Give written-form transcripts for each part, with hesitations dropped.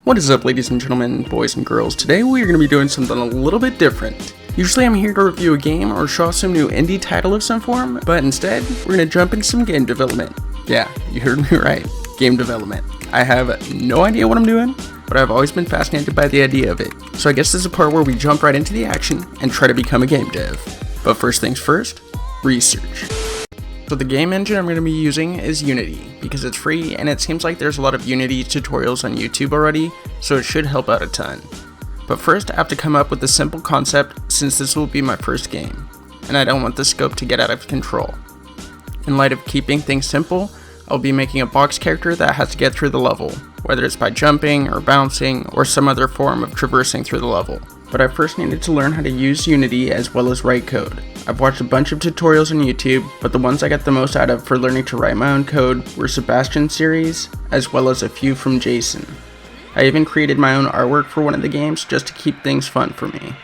What is up, ladies and gentlemen, boys and girls? Today we are going to be doing something a little bit different. Usually I'm here to review a game or show off some new indie title of some form, but instead we're going to jump into some game development. Yeah, you heard me right, game development. I have no idea what I'm doing, but I've always been fascinated by the idea of it. So I guess this is a part where we jump right into the action and try to become a game dev. But first things first, research. So the game engine I'm going to be using is Unity, because it's free and it seems like there's a lot of Unity tutorials on YouTube already, so it should help out a ton. But first I have to come up with a simple concept since this will be my first game, and I don't want the scope to get out of control. In light of keeping things simple, I'll be making a box character that has to get through the level, whether it's by jumping or bouncing or some other form of traversing through the level. But I first needed to learn how to use Unity as well as write code. I've watched a bunch of tutorials on YouTube, but the ones I got the most out of for learning to write my own code were Sebastian's series, as well as a few from Jason. I even created my own artwork for one of the games just to keep things fun for me.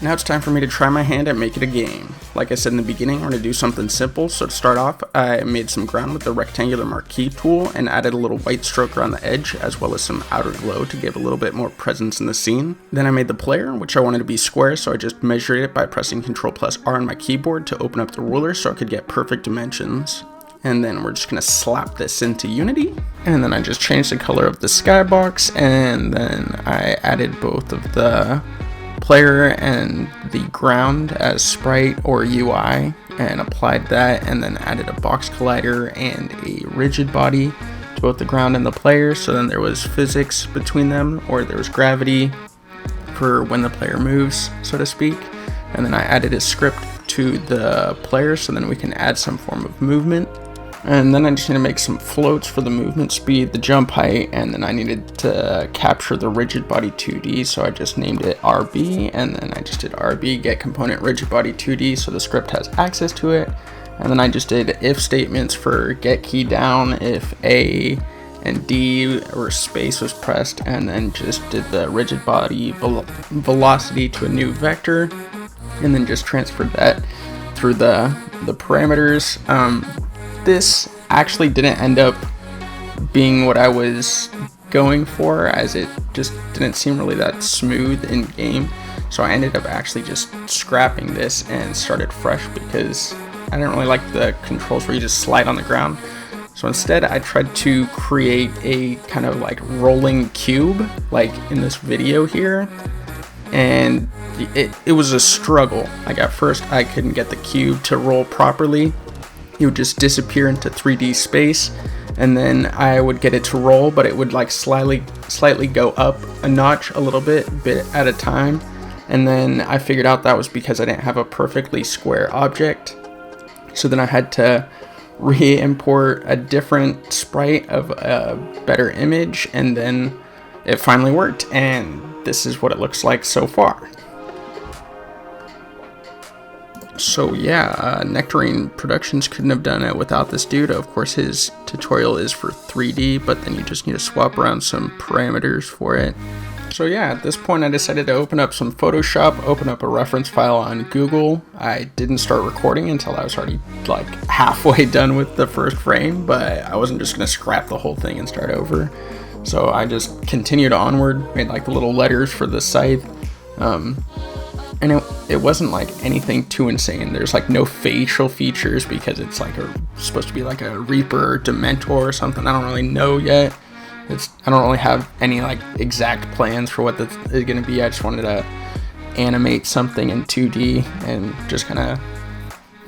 Now it's time for me to try my hand at making a game. Like I said in the beginning, we're going to do something simple, so to start off, I made some ground with the rectangular marquee tool and added a little white stroke around the edge, as well as some outer glow to give a little bit more presence in the scene. Then I made the player, which I wanted to be square, so I just measured it by pressing Ctrl+R on my keyboard to open up the ruler so I could get perfect dimensions. And then we're just going to slap this into Unity, and then I just changed the color of the skybox, and then I added both of the player and the ground as sprite or UI and applied that, and then added a box collider and a rigid body to both the ground and the player, so then there was physics between them, or there was gravity for when the player moves, so to speak. And then I added a script to the player so then we can add some form of movement. And then I just need to make some floats for the movement speed, the jump height, and then I needed to capture the rigid body 2D, so I just named it RB, and then I just did RB get component rigid body 2D so the script has access to it. And then I just did if statements for get key down if A and D or space was pressed, and then just did the rigid body velocity to a new vector, and then just transferred that through the parameters. This actually didn't end up being what I was going for, as it just didn't seem really that smooth in game. So I ended up actually just scrapping this and started fresh because I didn't really like the controls where you just slide on the ground. So instead I tried to create a kind of like rolling cube like in this video here, and it was a struggle. Like at first I couldn't get the cube to roll properly. It would just disappear into 3D space, and then I would get it to roll, but it would like slightly go up a notch a little bit at a time. And then I figured out that was because I didn't have a perfectly square object. So then I had to re-import a different sprite of a better image, and then it finally worked, and this is what it looks like so far. So yeah, Nectarine Productions couldn't have done it without this dude. Of course, his tutorial is for 3D, but then you just need to swap around some parameters for it. So yeah, at this point I decided to open up some Photoshop, open up a reference file on Google. I didn't start recording until I was already like halfway done with the first frame, but I wasn't just gonna scrap the whole thing and start over. So I just continued onward, made like the little letters for the scythe. And it wasn't like anything too insane. There's like no facial features because it's like supposed to be like a Reaper or Dementor or something. I don't really know yet. I don't really have any like exact plans for what this is going to be. I just wanted to animate something in 2D and just kind of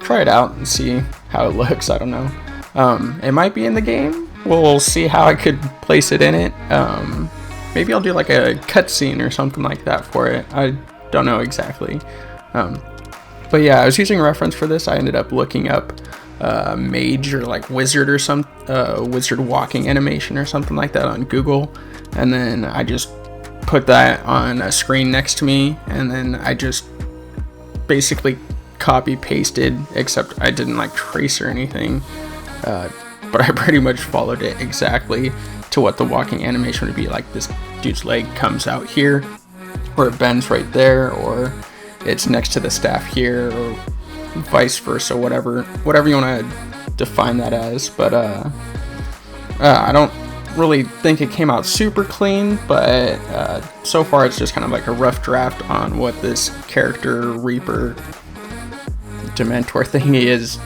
try it out and see how it looks. I don't know. It might be in the game. We'll see how I could place it in it. Maybe I'll do like a cutscene or something like that for it. I don't know exactly. But yeah, I was using a reference for this. I ended up looking up mage or like wizard or some wizard walking animation or something like that on Google, and then I just put that on a screen next to me, and then I just basically copy pasted, except I didn't like trace or anything, but I pretty much followed it exactly to what the walking animation would be. Like this dude's leg comes out here, or it bends right there, or it's next to the staff here, or vice versa, whatever you want to define that as. But I don't really think it came out super clean, but so far it's just kind of like a rough draft on what this character Reaper Dementor thingy is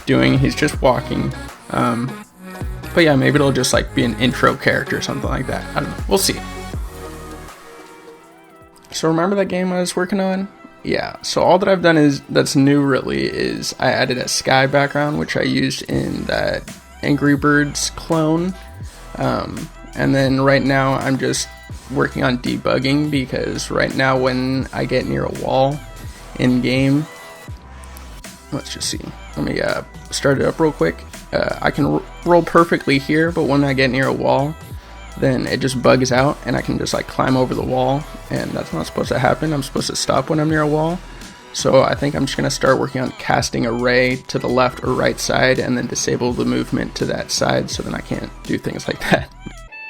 doing. He's just walking. But yeah, maybe it'll just like be an intro character or something like that. I don't know. We'll see. So remember that game I was working on? Yeah, so all that I've done that's new really is I added a sky background, which I used in that Angry Birds clone. And then right now I'm just working on debugging, because right now when I get near a wall in game, let's just see. Let me start it up real quick. I can roll perfectly here, but when I get near a wall, then it just bugs out and I can just like climb over the wall, and that's not supposed to happen. I'm supposed to stop when I'm near a wall. So I think I'm just going to start working on casting a ray to the left or right side and then disable the movement to that side, so then I can't do things like that.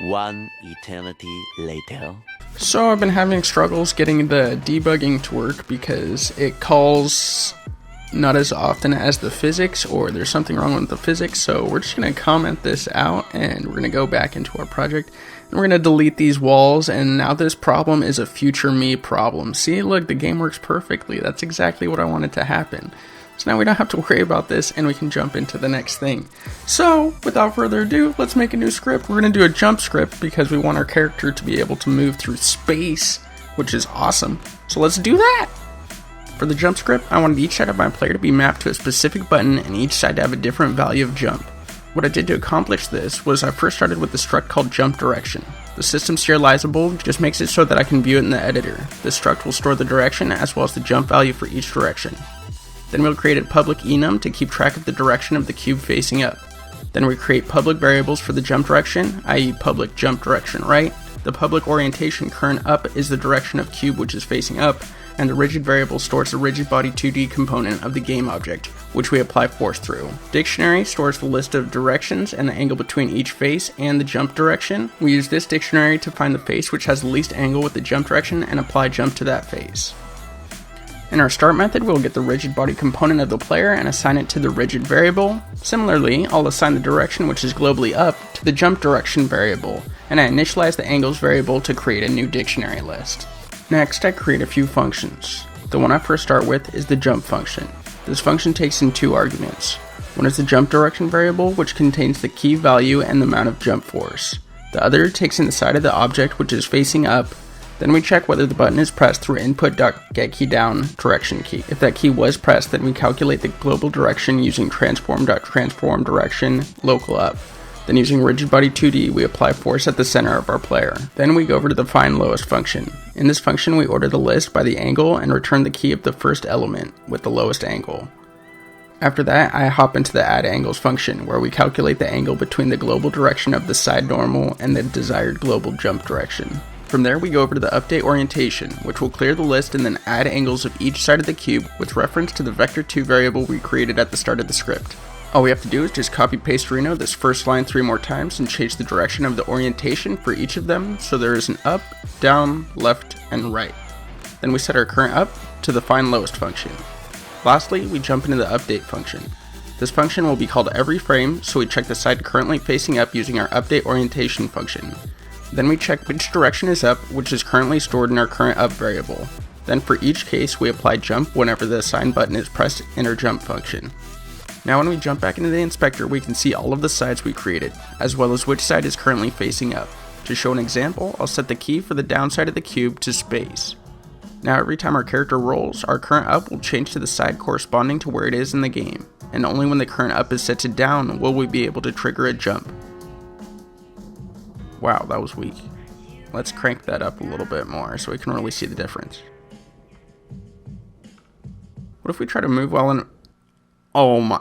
One eternity later. So I've been having struggles getting the debugging to work because it calls not as often as the physics, or there's something wrong with the physics. So we're just going to comment this out and we're going to go back into our project and we're going to delete these walls, and now this problem is a future me problem. See, look, the game works perfectly. That's exactly what I wanted to happen. So now we don't have to worry about this and we can jump into the next thing. So without further ado, let's make a new script. We're going to do a jump script because we want our character to be able to move through space, which is awesome. So let's do that. For the jump script, I wanted each side of my player to be mapped to a specific button and each side to have a different value of jump. What I did to accomplish this was I first started with the struct called jump direction. The system serializable just makes it so that I can view it in the editor. This struct will store the direction as well as the jump value for each direction. Then we'll create a public enum to keep track of the direction of the cube facing up. Then we create public variables for the jump direction, i.e. public jump direction right. The public orientation current up is the direction of cube which is facing up, and the rigid variable stores the rigid body 2D component of the game object, which we apply force through. Dictionary stores the list of directions and the angle between each face and the jump direction. We use this dictionary to find the face which has the least angle with the jump direction and apply jump to that face. In our start method, we'll get the rigid body component of the player and assign it to the rigid variable. Similarly, I'll assign the direction, which is globally up, to the jump direction variable, and I initialize the angles variable to create a new dictionary list. Next, I create a few functions. The one I first start with is the jump function. This function takes in two arguments. One is the jump direction variable, which contains the key value and the amount of jump force. The other takes in the side of the object which is facing up. Then we check whether the button is pressed through input.getKeyDown direction key. If that key was pressed, then we calculate the global direction using transform.transform direction local up. Then using rigid body 2D, we apply force at the center of our player. Then we go over to the find lowest function. In this function, we order the list by the angle and return the key of the first element with the lowest angle. After that, I hop into the add angles function, where we calculate the angle between the global direction of the side normal and the desired global jump direction. From there, we go over to the update orientation, which will clear the list and then add angles of each side of the cube with reference to the vector2 variable we created at the start of the script. All we have to do is just copy paste Reno this first line 3 more times and change the direction of the orientation for each of them so there is an up, down, left, and right. Then we set our current up to the find lowest function. Lastly, we jump into the update function. This function will be called every frame, so we check the side currently facing up using our update orientation function. Then we check which direction is up, which is currently stored in our current up variable. Then for each case, we apply jump whenever the assign button is pressed in our jump function. Now when we jump back into the inspector, we can see all of the sides we created, as well as which side is currently facing up. To show an example, I'll set the key for the down side of the cube to space. Now every time our character rolls, our current up will change to the side corresponding to where it is in the game, and only when the current up is set to down will we be able to trigger a jump. Wow, that was weak. Let's crank that up a little bit more so we can really see the difference. What if we try to move while in... Oh my...